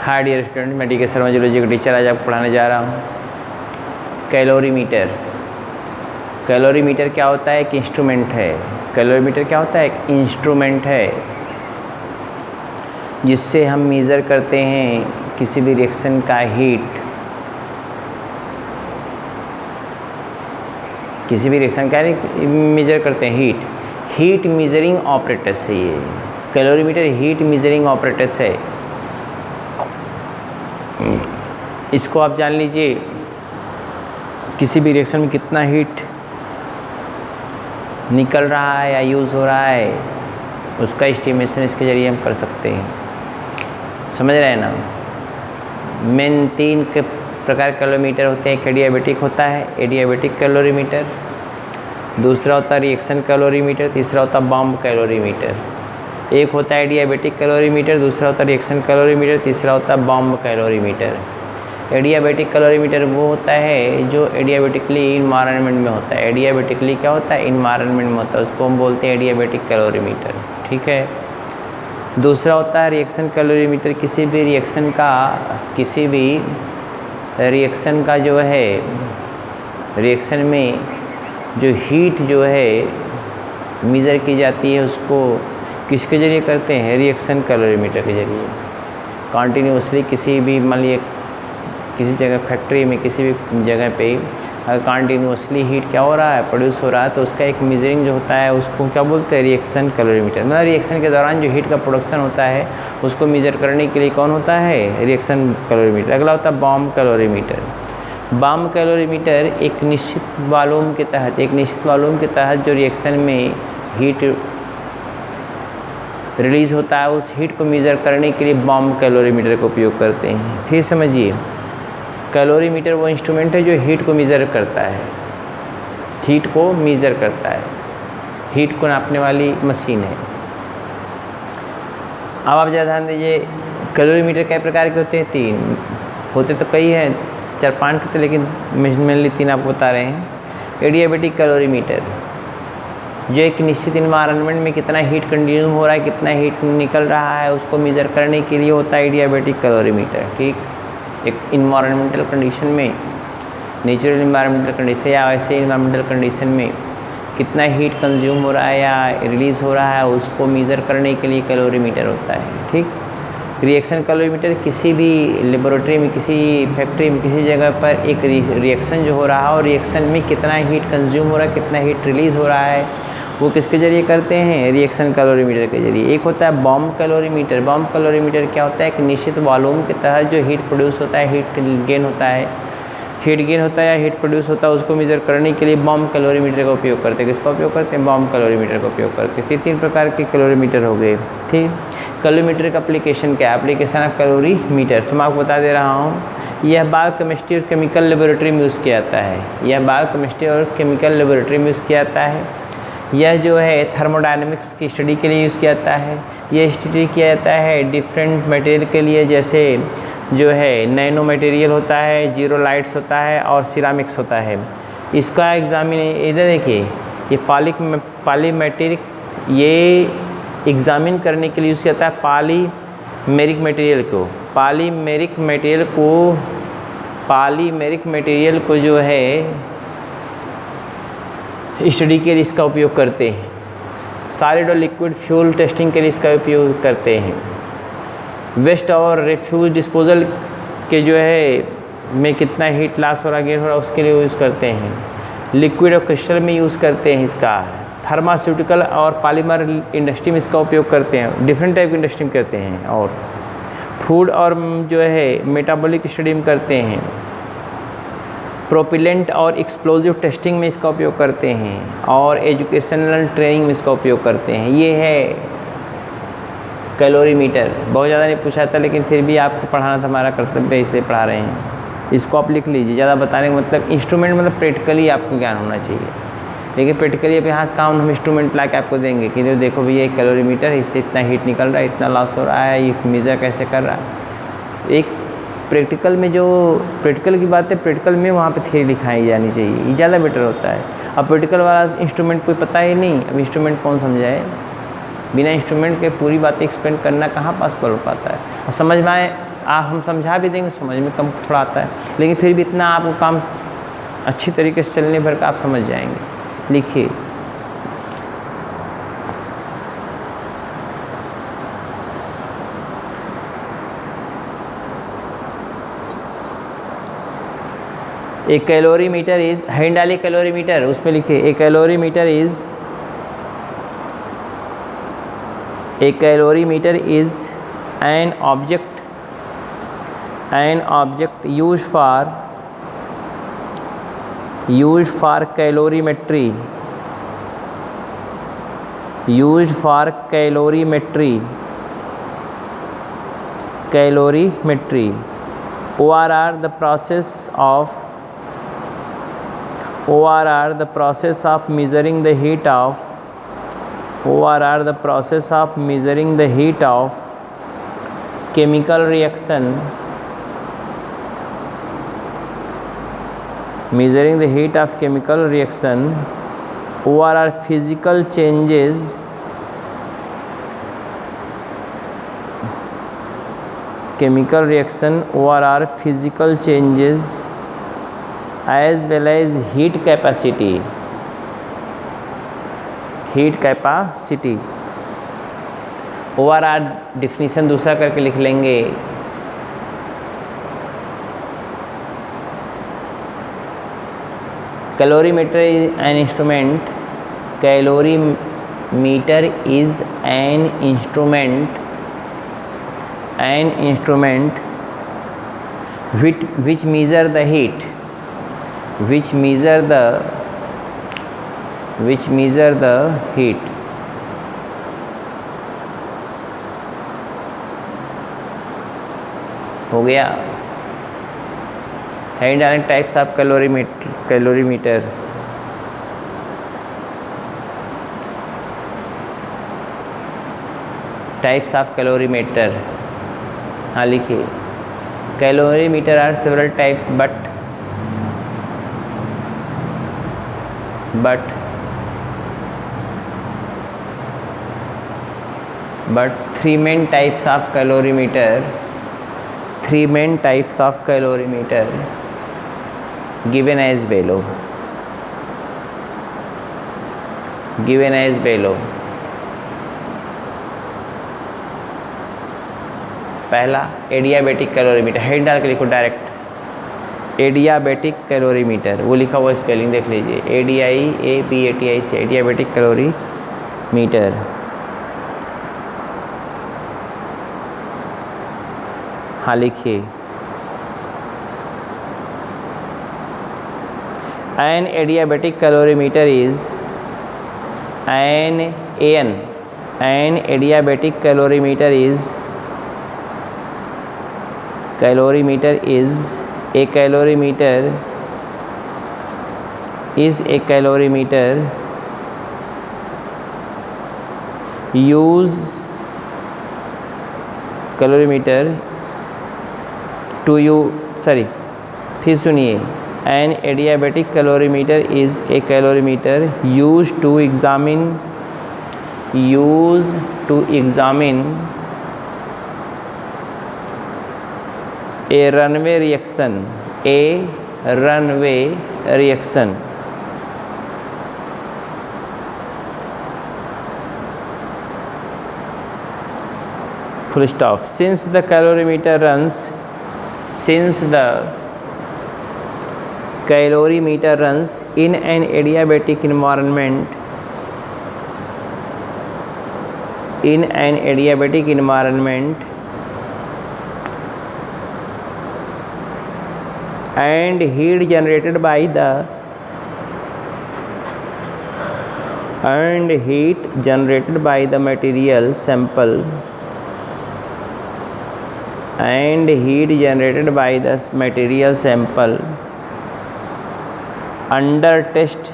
Hi dear student, मैं DK. Sharma geology का teacher आज आपको पढ़ाने जा रहा हूँ कैलोरीमीटर। कैलोरीमीटर क्या होता है? एक इंस्ट्रूमेंट है। कैलोरीमीटर क्या होता है? एक इंस्ट्रूमेंट है जिससे हम मेज़र करते हैं किसी भी रिएक्शन का हीट। किसी भी रिएक्शन का मेजर करते हैं हीट मेजरिंग ऑपरेटस है ये कैलोरीमीटर। हीट मेजरिंग ऑपरेटस है। इसको आप जान लीजिए, किसी भी रिएक्शन में कितना हीट निकल रहा है या यूज़ हो रहा है उसका एस्टिमेशन इसके ज़रिए हम कर सकते हैं। समझ रहे हैं ना? मेन 3 के प्रकार कैलोरीमीटर होते हैं। एक एडियाबेटिक होता है, एडियाबेटिक कैलोरीमीटर। दूसरा होता है रिएक्शन कैलोरीमीटर। तीसरा होता है बॉम्ब कैलोरीमीटर। एक होता है एडियाबेटिक कैलोरीमीटर, दूसरा होता है रिएक्शन कैलोरीमीटर, तीसरा होता है बॉम्ब कैलोरीमीटर। एडियाबेटिक कैलोरीमीटर वो होता है जो एडियाबेटिकली इन्वायरमेंट में होता है। एडियाबेटिकली क्या होता है? इन्वायरमेंट में होता है, उसको हम बोलते हैं एडियाबेटिक कैलोरीमीटर। ठीक है। दूसरा होता है रिएक्शन कैलोरीमीटर। किसी भी रिएक्शन का जो है, रिएक्शन में जो हीट जो है मेज़र की जाती है उसको किसके ज़रिए करते हैं? रिएक्शन कैलोरीमीटर के ज़रिए। कॉन्टीन्यूसली किसी भी, मान लीजिए किसी जगह फैक्ट्री में किसी भी जगह पे अगर कॉन्टीन्यूसली हीट क्या हो रहा है, प्रोड्यूस हो रहा है, तो उसका एक मेजरिंग जो होता है उसको क्या बोलते हैं? Reaction calorimeter. मतलब रिएक्शन के दौरान जो हीट का प्रोडक्शन होता है उसको मेजर करने के लिए कौन होता है? Reaction calorimeter. अगला होता है बॉम्ब कैलोरीमीटर। बॉम्ब कैलोरीमीटर एक निश्चित वॉल्यूम के तहत जो रिएक्शन में हीट रिलीज़ होता है उस हीट को मेज़र करने के लिए बॉम्ब कैलोरीमीटर का उपयोग करते हैं। फिर समझिए, कैलोरीमीटर वो इंस्ट्रूमेंट है जो हीट को मेज़र करता है। हीट को मेज़र करता है, हीट को नापने वाली मशीन है। अब आप ज़रा ध्यान दीजिए, कैलोरीमीटर कई प्रकार के होते हैं? 3 होते तो कई हैं, 4-5 के थे, लेकिन मेनली 3 आपको बता रहे हैं। एडियाबेटिक कैलोरीमीटर जो एक निश्चित इन्वायरमेंट में कितना हीट कंज्यूम हो रहा है, कितना हीट निकल रहा है, उसको मेज़र करने के लिए होता है एडियाबेटिक कैलोरीमीटर। ठीक। एक इन्वायरमेंटल कंडीशन में, नेचुरल इन्वायरमेंटल कंडीशन या ऐसे इन्वायरमेंटल कंडीशन में कितना हीट कंज्यूम हो रहा है या रिलीज़ हो रहा है उसको मेज़र करने के लिए कैलोरीमीटर होता है। ठीक। रिएक्शन कैलोरीमीटर किसी भी लेबोरेटरी में, किसी फैक्ट्री में, किसी जगह पर एक रिएक्शन जो हो रहा है और रिएक्शन में कितना हीट कंज्यूम हो रहा है, कितना हीट रिलीज़ हो रहा है, वो किसके ज़रिए करते हैं? रिएक्शन कैलोरीमीटर के ज़रिए। एक होता है बॉम्ब कैलोरीमीटर। बॉम्ब कैलोरीमीटर क्या होता है? एक निश्चित वॉल्यूम के तहत जो हीट प्रोड्यूस होता है, हीट गेन होता है या हीट प्रोड्यूस होता है, उसको मेज़र करने के लिए बॉम्ब कैलोरीमीटर का उपयोग करते हैं। किसका उपयोग करते हैं? बॉम्ब कैलोरीमीटर का उपयोग करते हैं। 3 प्रकार के कैलोरीमीटर हो गए। ठीक। कैलोरीमीटर का एप्लीकेशन क्या है? एप्लीकेशन ऑफ कैलोरीमीटर तो मैं आपको बता दे रहा हूँ। यह बायोकेमिस्ट्री और केमिकल लेबोरेटरी में यूज़ किया जाता है। यह जो है थर्मोडायनेमिक्स की स्टडी के लिए यूज़ किया जाता है। यह स्टडी किया जाता है डिफरेंट मटेरियल के लिए, जैसे जो है नैनो मटेरियल होता है, जीरो लाइट्स होता है और सिरामिक्स होता है। इसका एग्जामिन इधर देखिए, ये पॉलीमेट्रिक, ये एग्जामिन करने के लिए यूज़ किया जाता है पॉलीमेरिक मटेरियल को जो है स्टडी के लिए इसका उपयोग करते हैं। सॉलिड और लिक्विड फ्यूल टेस्टिंग के लिए इसका उपयोग करते हैं। वेस्ट और रिफ्यूज डिस्पोजल के जो है में कितना हीट लॉस हो रहा, गेन हो रहा, उसके लिए यूज़ करते हैं। लिक्विड और क्रिस्टल में यूज़ करते हैं इसका। फार्मास्यूटिकल और पॉलीमर इंडस्ट्री में इसका उपयोग करते हैं, डिफरेंट टाइप की इंडस्ट्री में करते हैं। और फूड और जो है मेटाबॉलिक स्टडी में करते हैं। प्रोपिलेंट और एक्सप्लोजिव टेस्टिंग में इसका उपयोग करते हैं और एजुकेशनल ट्रेनिंग में इसका उपयोग करते हैं। ये है कैलोरीमीटर। बहुत ज़्यादा नहीं पूछा था, लेकिन फिर भी आपको पढ़ाना था, हमारा कर्तव्य है, इसलिए पढ़ा रहे हैं। इसको आप लिख लीजिए। ज़्यादा बताने का मतलब इंस्ट्रूमेंट मतलब प्रैक्टिकली आपको ज्ञान होना चाहिए। लेकिन प्रैक्टिकली अब यहाँ कहाँ हम इंस्ट्रूमेंट ला के आपको देंगे कि देखो भैया एक कैलोरीमीटर है, इससे इतना हीट निकल रहा है, इतना लॉस हो रहा है, ये मेज़र कैसे कर रहा है। एक प्रैक्टिकल में जो प्रैक्टिकल की बात है, प्रैक्टिकल में वहाँ पे थ्योरी लिखाई जानी चाहिए, ये ज़्यादा बेटर होता है। अब प्रैक्टिकल वाला इंस्ट्रूमेंट कोई पता ही नहीं, अब इंस्ट्रूमेंट कौन समझाए? बिना इंस्ट्रूमेंट के पूरी बातें एक्सप्लेन करना कहाँ पॉसिबल हो पाता है। और समझ में आए आप हम समझा भी देंगे, समझ में कम थोड़ा आता है, लेकिन फिर भी इतना आपको काम अच्छी तरीके से चलने भर का आप समझ जाएंगे। लिखिए, ए कैलोरीमीटर इज, हैंड डालिए कैलोरीमीटर, उसमें लिखिए a calorimeter is, a calorimeter is an object used for calorimetry, ORR the process of measuring the heat of chemical reaction, ORR physical changes as well as heat capacity, ORR definition दूसरा करके लिख लेंगे। Calorimeter is an instrument, which measure the heat, हो गया। And direct types of calorimeter, types of calorimeter. हाँ लिखिए, calorimeter are several types but three main types of calorimeter given as below. पहला adiabatic calorimeter, head डाल के लिखो direct, adiabatic calorimeter, वो लिखा हुआ स्पेलिंग देख लीजिए, ADIABATI से एडियाबेटिक कैलोरीमीटर। हाँ लिखिए, an adiabatic calorimeter is an adiabatic calorimeter is a calorimeter फिर सुनिए, an adiabatic calorimeter is a calorimeter used to examine a runaway reaction, full stop. Since the calorimeter runs in an adiabatic environment, and heat generated by the material sample under test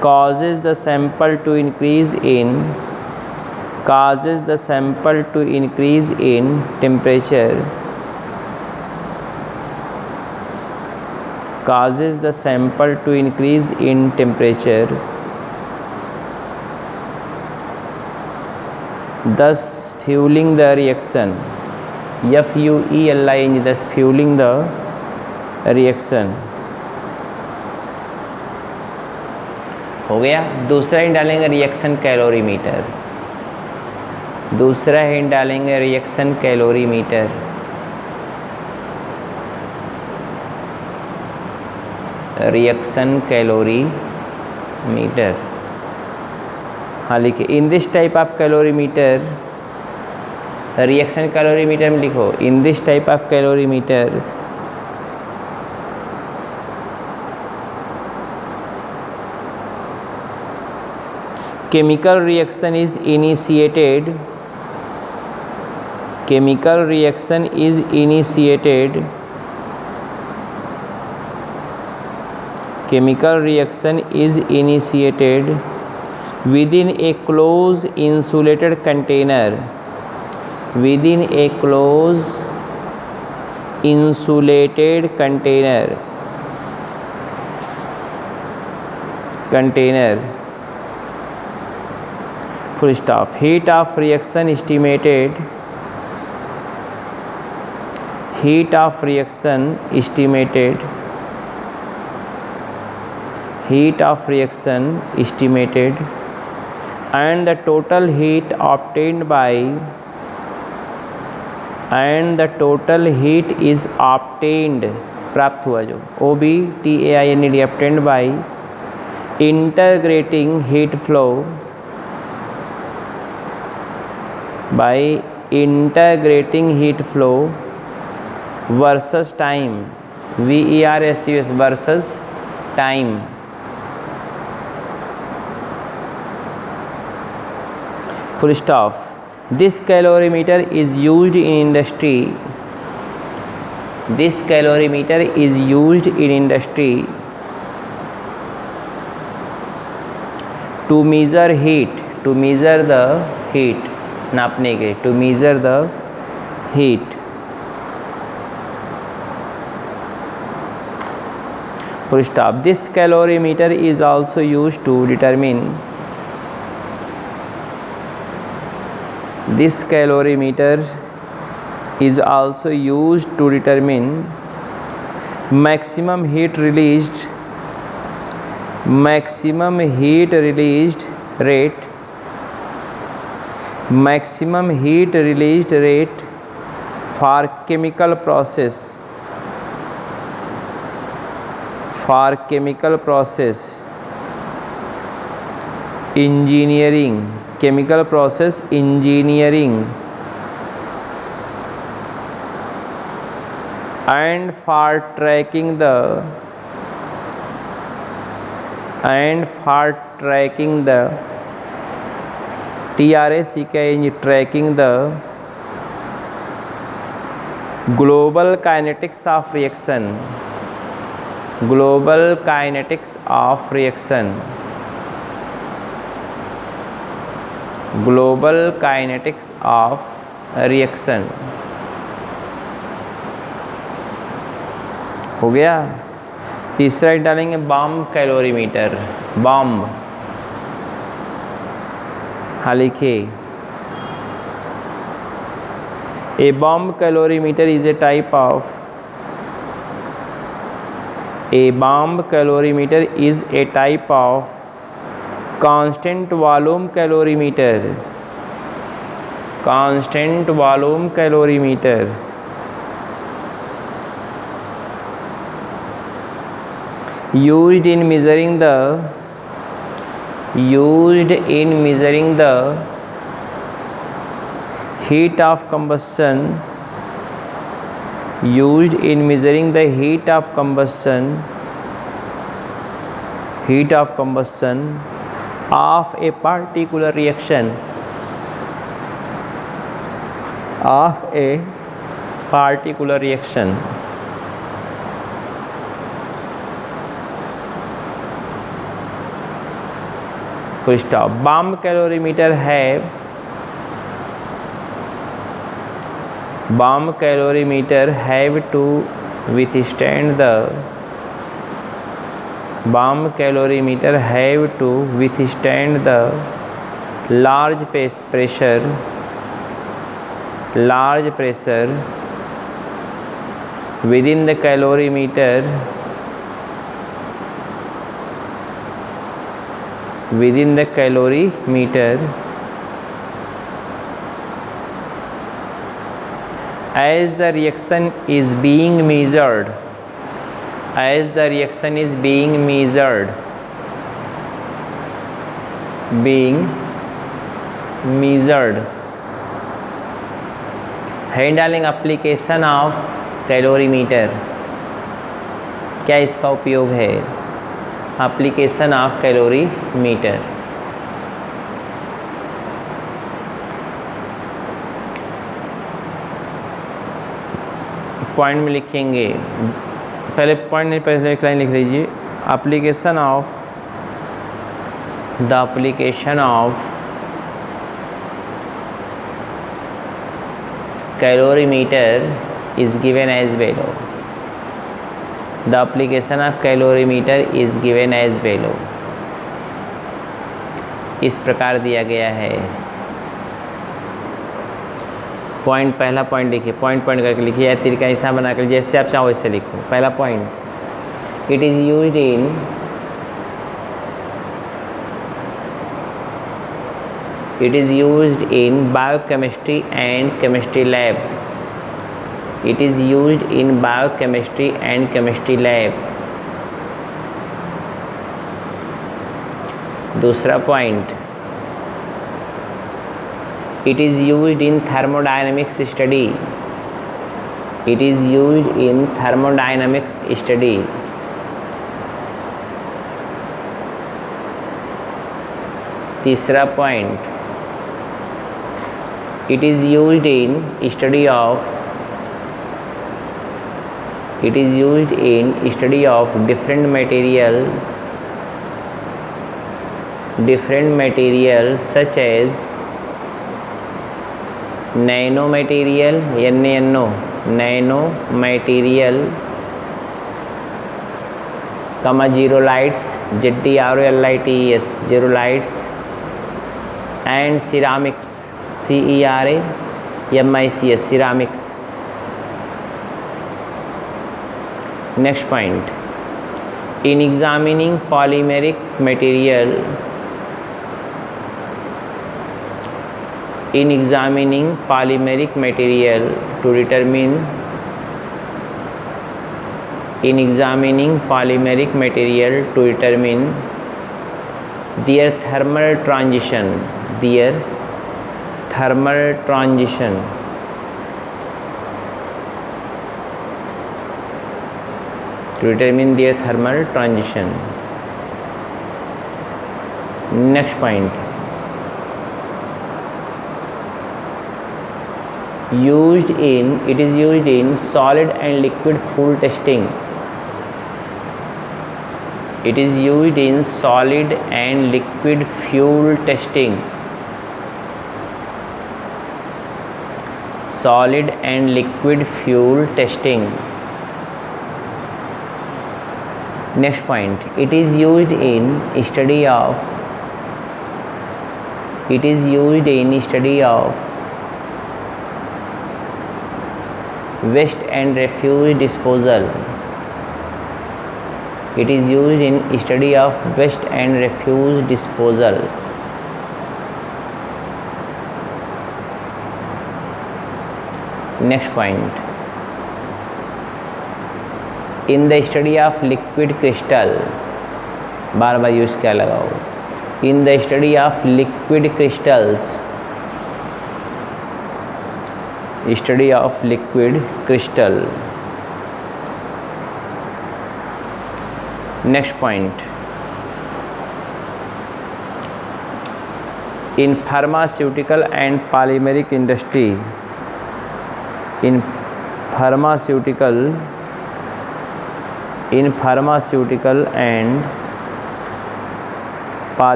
causes the sample to increase in temperature, thus fueling the reaction, FUELING, thus fueling the reaction। हो गया। दूसरा hint डालेंगे reaction calorimeter, दूसरा hint डालेंगे reaction calorimeter. Reaction calorimeter, हाँ लिखिए। In this type of calorimeter, reaction calorimeter में लिखो in this type of calorimeter chemical reaction is initiated, chemical reaction is initiated, chemical reaction is initiated within a closed insulated container, within a closed insulated container, full stop। heat of reaction estimated, heat of reaction estimated, heat of reaction estimated and the total heat obtained by, and the total heat is obtained, प्राप्त हुआ जो OBTAINED, obtained by integrating heat flow, by integrating heat flow versus time, VERSUS, versus time। full stop। this calorimeter is used in industry, this calorimeter is used in industry to measure heat, to measure the heat, नापने के, to measure the heat। full stop। this calorimeter is also used to determine, this calorimeter is also used to determine maximum heat released, maximum heat released rate, maximum heat released rate for chemical process, for chemical process engineering, chemical process engineering and for tracking the, and for tracking the TRACK, tracking the global kinetics of reaction, global kinetics of reaction, global kinetics of reaction। हो गया। तीसरा डालेंगे bomb calorimeter, bomb, हाँ लिखिए। A bomb calorimeter is a type of, a bomb calorimeter is a type of constant volume calorimeter, constant volume calorimeter used in measuring the, used in measuring the heat of combustion, used in measuring the heat of combustion, heat of combustion of a particular reaction, of a particular reaction। full stop। bomb calorimeter have, bomb calorimeter have to withstand the, bomb calorimeter have to withstand the large pressure, large pressure within the calorimeter as the reaction is being measured, handling application of calorimeter, क्या इसका उपयोग है? Application of calorimeter. Point में लिखेंगे, पहले point नहीं, पहले एक लाइन लिख लीजिए। Application of calorimeter is given as below. The application of calorimeter is given as below. इस प्रकार दिया गया है। पॉइंट, पहला पॉइंट लिखिए, पॉइंट करके लिखिए या तीर का निशान बना कर जैसे आप चाहो वैसे लिखो। पहला point, it is used in biochemistry and chemistry lab. It is used in biochemistry and chemistry lab. दूसरा point, it is used in thermodynamics study. तीसरा point, it is used in study of different material such as nanomaterial, zeolites, zeolites, and ceramics, ceramics. Next point, in examining polymeric material to determine their thermal transition, Next point, it is used in solid and liquid fuel testing. Next point, it is used in study of waste and refuse disposal. Next point, in the study of liquid crystal, bar bar use क्या लगाओ, in the study of liquid crystals, Next point, in pharmaceutical and polymeric industry,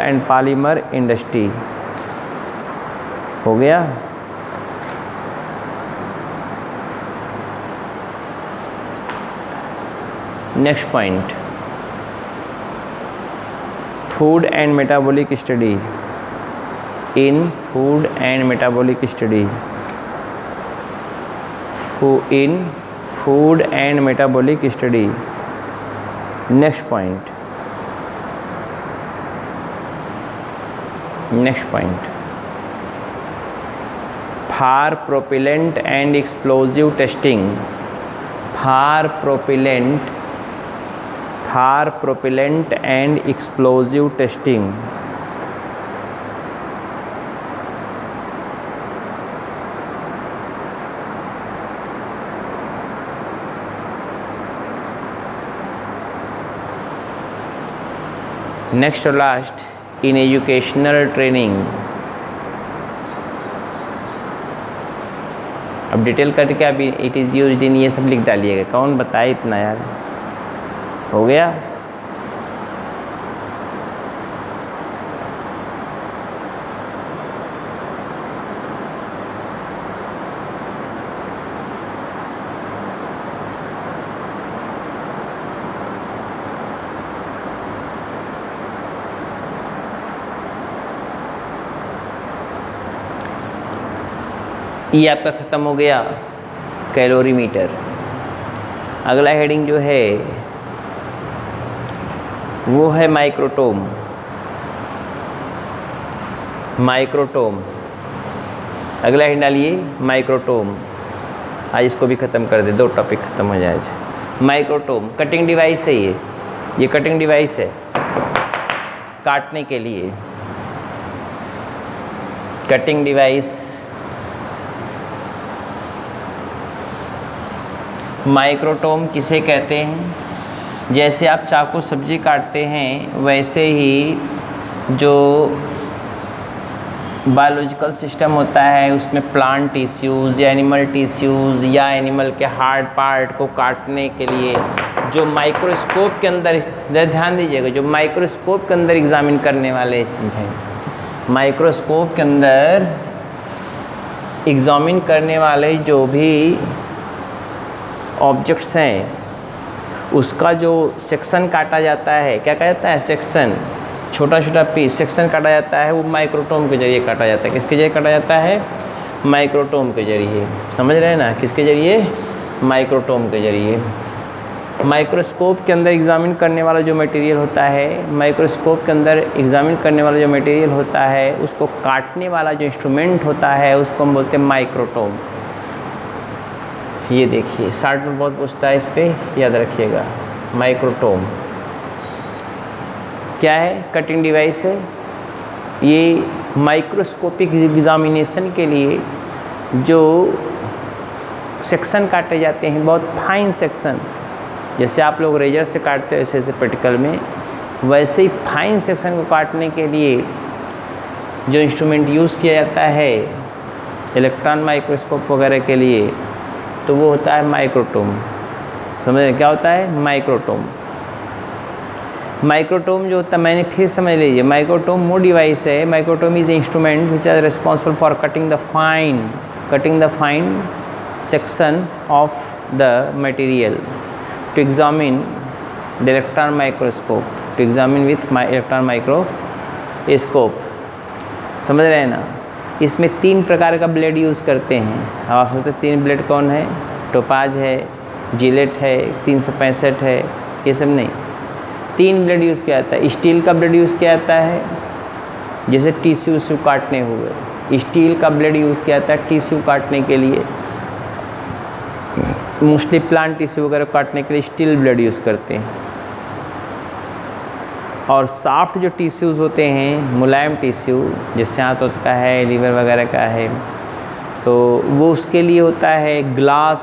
and polymer industry हो गया। Next point, food and metabolic study. in food and metabolic study, in food and metabolic study. Next point. For propellant and explosive testing. For propellant and explosive testing. Next और last, in educational training. अब detail करके अभी it is used in ये सब लिख डालिएगा। कौन बताए इतना यार, हो गया। ये आपका ख़त्म हो गया कैलोरीमीटर। अगला हेडिंग जो है वो है माइक्रोटोम। अगला हेडिंग डालिए माइक्रोटोम। आज इसको भी ख़त्म कर दे, 2 टॉपिक ख़त्म हो जाए आज। माइक्रोटोम कटिंग डिवाइस है। ये कटिंग डिवाइस है काटने के लिए। कटिंग डिवाइस माइक्रोटोम किसे कहते हैं? जैसे आप चाकू सब्जी काटते हैं वैसे ही जो बायोलॉजिकल सिस्टम होता है उसमें प्लांट टिश्यूज़ या एनिमल टिश्यूज़ या एनिमल के हार्ड पार्ट को काटने के लिए जो माइक्रोस्कोप के अंदर, ध्यान दीजिएगा, जो माइक्रोस्कोप के अंदर एग्जामिन करने वाले हैं, माइक्रोस्कोप के अंदर एग्जामिन करने वाले जो भी ऑब्जेक्ट्स हैं उसका जो सेक्शन काटा जाता है, क्या कहा जाता है? सेक्शन, छोटा छोटा पीस सेक्शन काटा जाता है, वो माइक्रोटोम के जरिए काटा जाता है। किसके जरिए काटा जाता है? माइक्रोटोम के जरिए। समझ रहे हैं ना? किसके जरिए? माइक्रोटोम के जरिए। माइक्रोस्कोप के अंदर एग्जामिन करने वाला जो मटेरियल होता है, माइक्रोस्कोप के अंदर एग्जामिन करने वाला जो मटेरियल होता है उसको काटने वाला जो इंस्ट्रूमेंट होता है उसको हम बोलते हैं माइक्रोटोम। ये देखिए शार्ट में बहुत पूछता है, इस पर याद रखिएगा। माइक्रोटोम क्या है? कटिंग डिवाइस है। ये माइक्रोस्कोपिक एग्जामिनेशन के लिए जो सेक्शन काटे जाते हैं, बहुत फाइन सेक्शन, जैसे आप लोग रेजर से काटते हैं ऐसे प्रैक्टिकल में, वैसे ही फाइन सेक्शन को काटने के लिए जो इंस्ट्रूमेंट यूज़ किया जाता है इलेक्ट्रॉन माइक्रोस्कोप वगैरह के लिए, तो वो होता है माइक्रोटोम। समझ रहे क्या होता है? माइक्रोटोम। माइक्रोटोम जो होता है, मैंने फिर समझ लीजिए, माइक्रोटोम वो डिवाइस है, microtome is instrument which are responsible for cutting the fine section of the material to examine the electron microscope, to examine with electron microscope. समझ रहे हैं ना? इसमें 3 प्रकार का ब्लेड यूज़ करते हैं। अब आप सोचते 3 ब्लेड कौन है? टोपाज है, जिलेट है, 365 है, ये सब नहीं। 3 ब्लेड यूज़ किया जाता है। स्टील का ब्लेड यूज़ किया जाता है, जैसे टिश्यू काटने हुए, स्टील का ब्लेड यूज़ किया जाता है टिश्यू काटने के लिए। मोस्टली प्लांट टिश्यू वगैरह काटने के लिए स्टील ब्लेड यूज़ करते हैं। और सॉफ्ट जो टिश्यूज़ होते हैं, मुलायम टिश्यू, जैसे हाथ का है, लीवर वगैरह का है, तो वो उसके लिए होता है ग्लास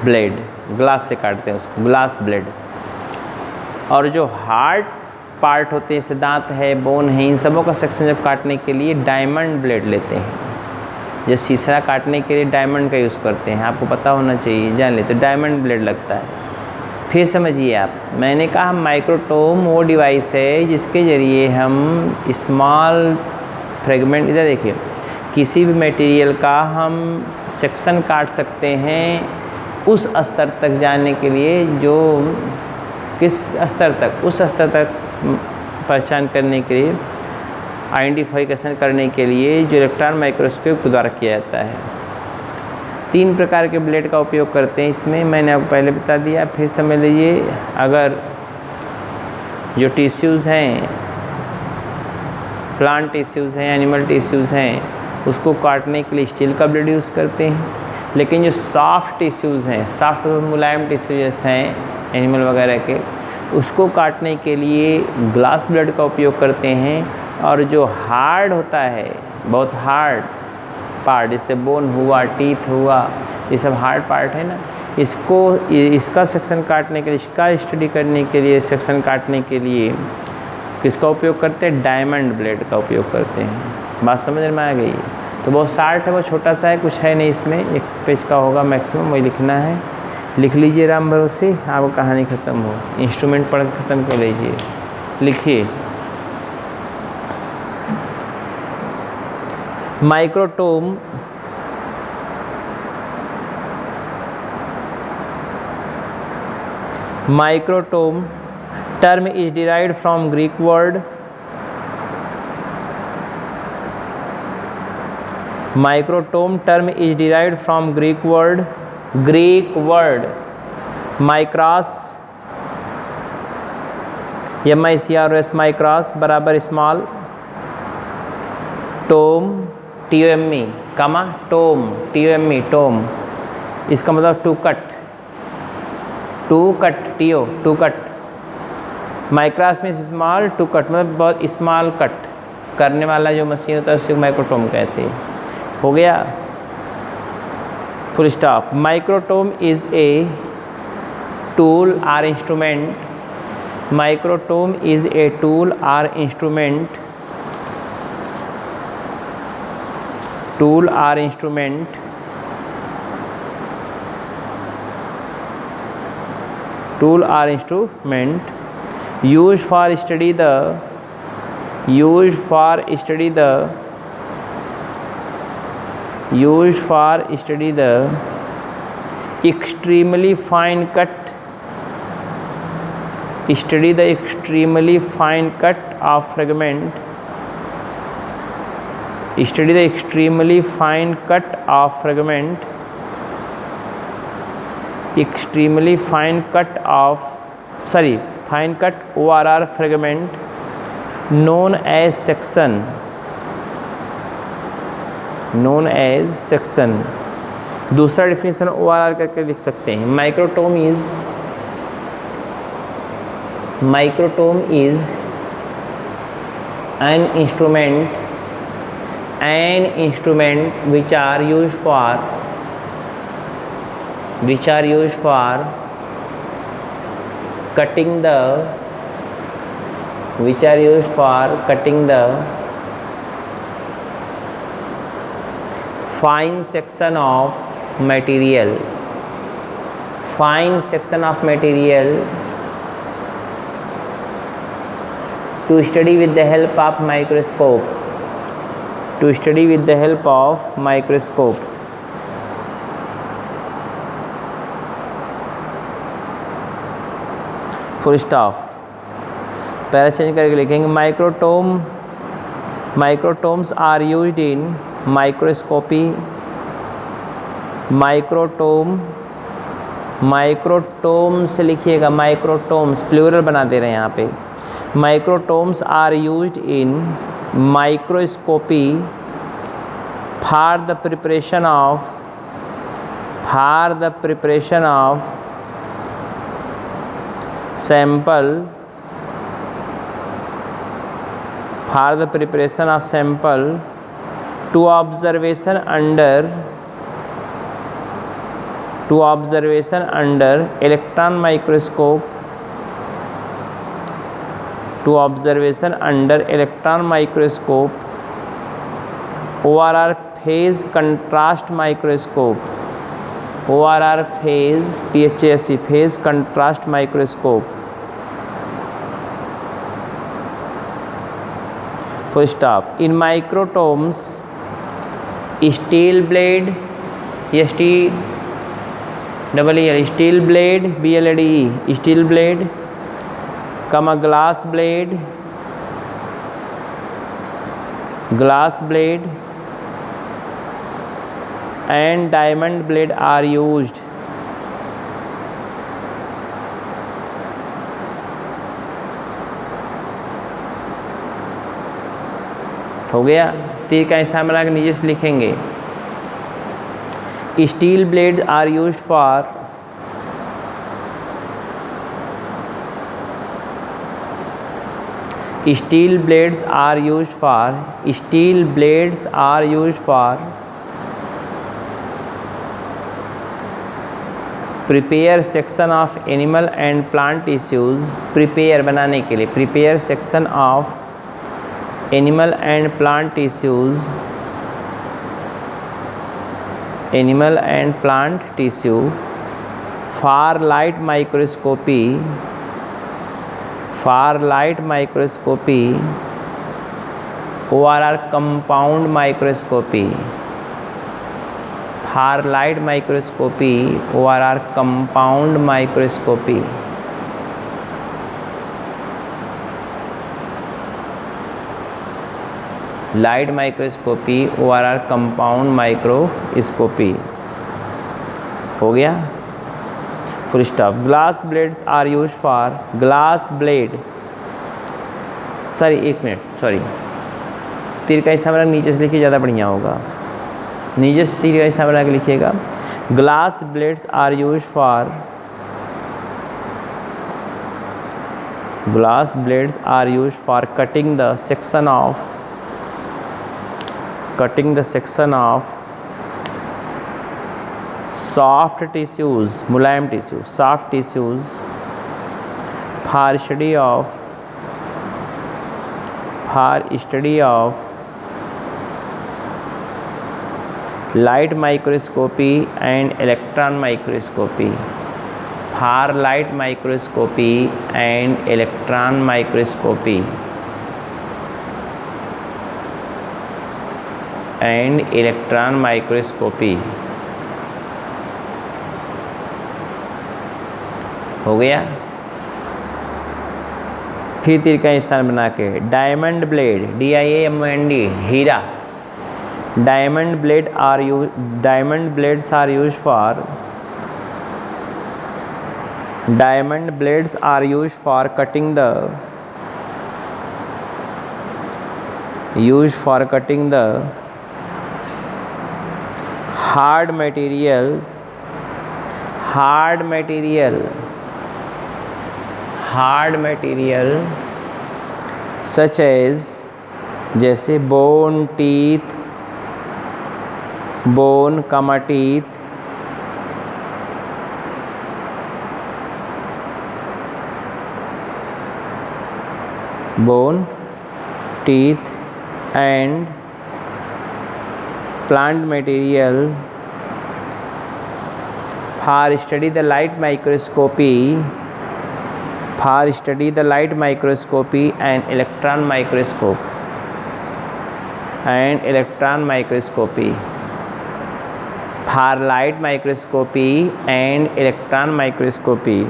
ब्लेड। ग्लास से काटते हैं उसको, ग्लास ब्लेड। और जो हार्ड पार्ट होते हैं, जैसे दांत है, बोन है, इन सबों का सेक्शन जब काटने के लिए डायमंड ब्लेड लेते हैं। जैसे शीशा काटने के लिए डायमंड का यूज़ करते हैं, आपको पता होना चाहिए, जान ले, तो डायमंड ब्लेड लगता है। फिर समझिए आप, मैंने कहा माइक्रोटोम वो डिवाइस है जिसके ज़रिए हम स्मॉल फ्रेगमेंट, इधर देखिए, किसी भी मटेरियल का हम सेक्शन काट सकते हैं उस स्तर तक जाने के लिए, जो किस स्तर तक, उस स्तर तक पहचान करने के लिए आइडेंटिफिकेशन करने के लिए जो इलेक्ट्रॉन माइक्रोस्कोप के द्वारा किया जाता है। 3 प्रकार के ब्लेड का उपयोग करते हैं इसमें, मैंने आपको पहले बता दिया, फिर समझ लीजिए। अगर जो टिश्यूज़ हैं, प्लांट टिश्यूज़ हैं, एनिमल टिश्यूज़ हैं, उसको काटने के लिए स्टील का ब्लेड यूज़ करते हैं। लेकिन जो सॉफ्ट टिश्यूज़ हैं, सॉफ्ट मुलायम टिश्यूज़ हैं एनिमल वगैरह के, उसको काटने के लिए ग्लास ब्लेड का उपयोग करते हैं। और जो हार्ड होता है, बहुत हार्ड पार्ट, जैसे बोन हुआ, टीथ हुआ, ये सब हार्ड पार्ट है ना, इसका सेक्शन काटने के लिए, इसका स्टडी करने के लिए, सेक्शन काटने के लिए किसका उपयोग करते हैं? डायमंड ब्लेड का उपयोग करते हैं। बात समझ में आ गई? तो बहुत शार्ट है, बहुत छोटा सा है, कुछ है नहीं इसमें, 1 पेज का होगा मैक्सिमम, वही लिखना है। लिख लीजिए राम भरोसे, आपको कहानी ख़त्म हो। इंस्ट्रूमेंट पढ़ ख़त्म कर लीजिए, लिखिए। Microtome term is derived from Greek word microtome term is derived from Greek word micros, MICROS, micros बराबर स्मॉल, टोम TOME कामा टोम TOME टोम, इसका मतलब टू कट टू कट। माइक्रास में स्मॉल, टू कट मतलब बहुत स्मॉल कट करने वाला जो machine होता है उसे माइक्रोटोम कहते हैं। हो गया, full stop. Microtome is a tool or instrument, microtome is a tool or instrument, used for study the extremely fine cut of fragment, fine cut ORR fragment known as section, दूसरा definition ORR करके लिख सकते हैं। Microtome is an instrument which are used for cutting the fine section of material to study with the help of microscope, full stop. Para change करके लिखेंगे microtomes are used in microscopy, microtomes लिखिएगा, microtomes plural बना दे रहे हैं यहाँ पे। Microtomes are used in microscopy for the preparation of sample to observation under electron microscope, ORR phase contrast microscope, phase contrast microscope, full stop। In microtomes, steel blade, steel blade, comma glass blade, glass blade and diamond blade are used. हो गया। तीर का निशान बना के नीचे से लिखेंगे। Steel blades are use for steel blades are used for prepare section of animal and plant tissues, prepare बनाने के लिए, prepare section of animal and plant tissues, animal and plant tissue, far light microscopy, ORR compound microscopy, far light microscopy, ORR compound microscopy, light microscopy, ORR compound microscopy। हो गया, full stop. Glass blades are use for glass blade, sorry एक minute, sorry, तीर का हिस्सा बना नीचे से लिखिए, ज़्यादा बढ़िया होगा। नीचे से तीर का हिस्सा बना के लिखिएगा। Glass blades are use for, glass blades are use for cutting the section of soft tissues, मुलायम tissue, soft tissues, for study of light microscopy and electron microscopy, for light microscopy and electron microscopy, हो गया। फिर तीर का निशान बना के diamond blade, DIAMOND, हीरा, diamond blades are use for cutting the hard material such as, जैसे bone, teeth, bone comma teeth, bone, teeth and plant material for study the light microscopy and electron microscopy, for light microscopy and electron microscopy।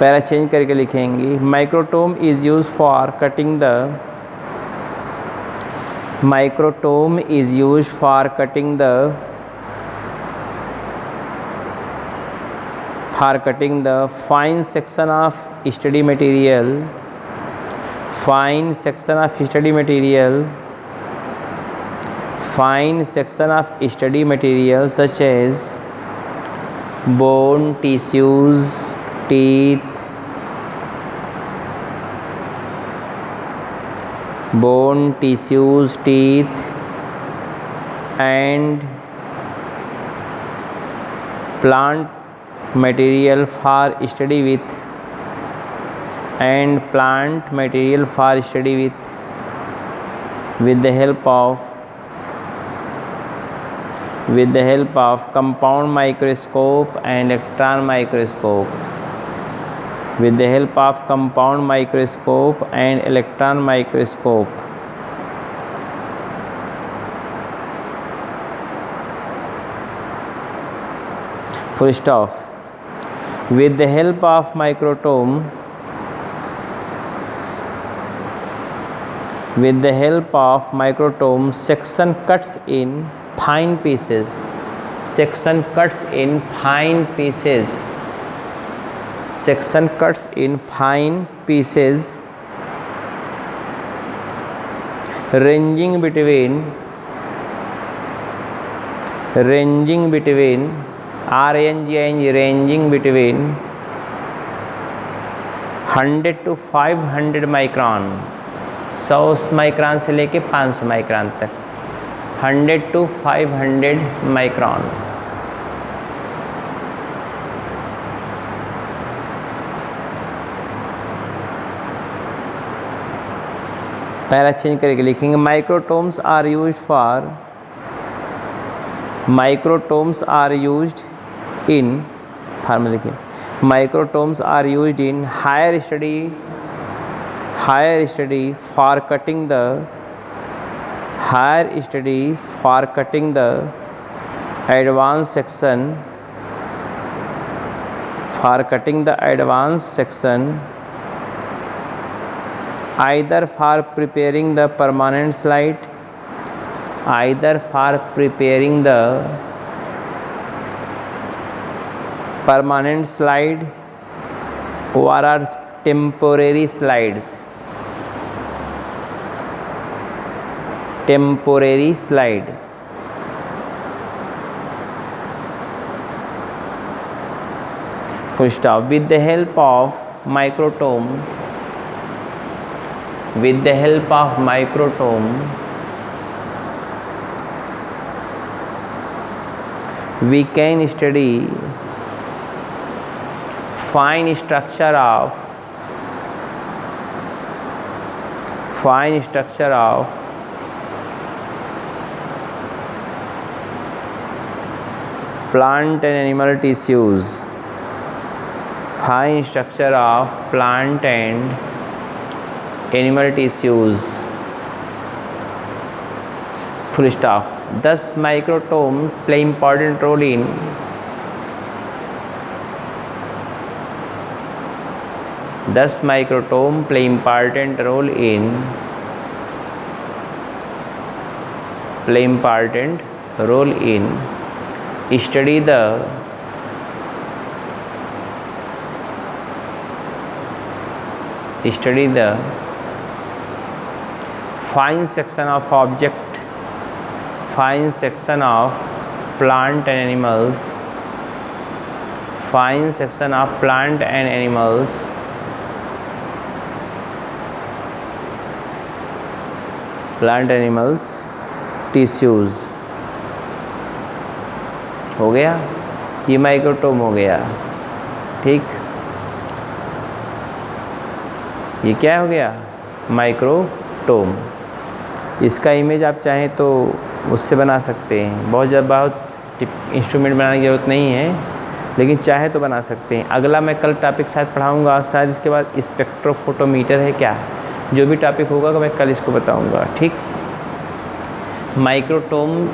Para change करके लिखेंगे। Microtome is use for cutting the fine section of study material such as bone, tissues, teeth, and plant material for study with the help of compound microscope and electron microscope, full stop। with the help of microtome, with the help of microtome, section cuts in fine pieces, section cuts in fine pieces, section cuts in fine pieces, ranging between ranging between ranging between 100 to 500 micron, 100 micron से लेके 500 micron तक, 100 to 500 micron. पहला change करके लिखेंगे microtomes are used for, microtomes are used in, formula लिखिए, microtomes are used in higher study for cutting the, higher study for cutting the advance section, for cutting the advance section, either for preparing the permanent slide, either for preparing the permanent slide or are temporary slides, temporary slide। Full stop। With the help of microtome, with the help of microtome, we can study fine structure of plant and animal tissues, fine structure of plant and animal tissues। Full stop। Thus microtome play important role in, thus microtome play important role in, play important role in study the, study the fine section of object, fine section of plant and animals, fine section of plant and animals, plant animals tissues। हो गया, ये microtome हो गया। ठीक, ये क्या हो गया, माइक्रोटोम। इसका इमेज आप चाहें तो उससे बना सकते हैं, बहुत इंस्ट्रूमेंट बनाने की ज़रूरत नहीं है, लेकिन चाहे तो बना सकते हैं। अगला मैं कल टॉपिक शायद पढ़ाऊँगा, शायद इसके बाद स्पेक्ट्रोफोटोमीटर है क्या, जो भी टॉपिक होगा मैं कल इसको बताऊँगा। ठीक, माइक्रोटोम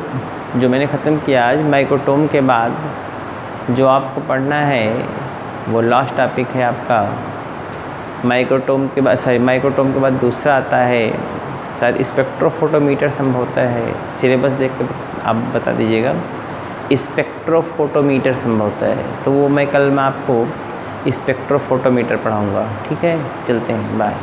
जो मैंने ख़त्म किया आज। माइक्रोटोम के बाद जो आपको पढ़ना है वो लास्ट टॉपिक है आपका माइक्रोटोम के बाद, सॉरी माइक्रोटोम के बाद दूसरा आता है शायद स्पेक्ट्रोफोटोमीटर संभवता है। सिलेबस देख के आप बता दीजिएगा, स्पेक्ट्रोफोटोमीटर संभवता है, तो वो मैं कल मैं आपको स्पेक्ट्रोफोटोमीटर पढ़ाऊँगा। ठीक है, चलते हैं, बाय।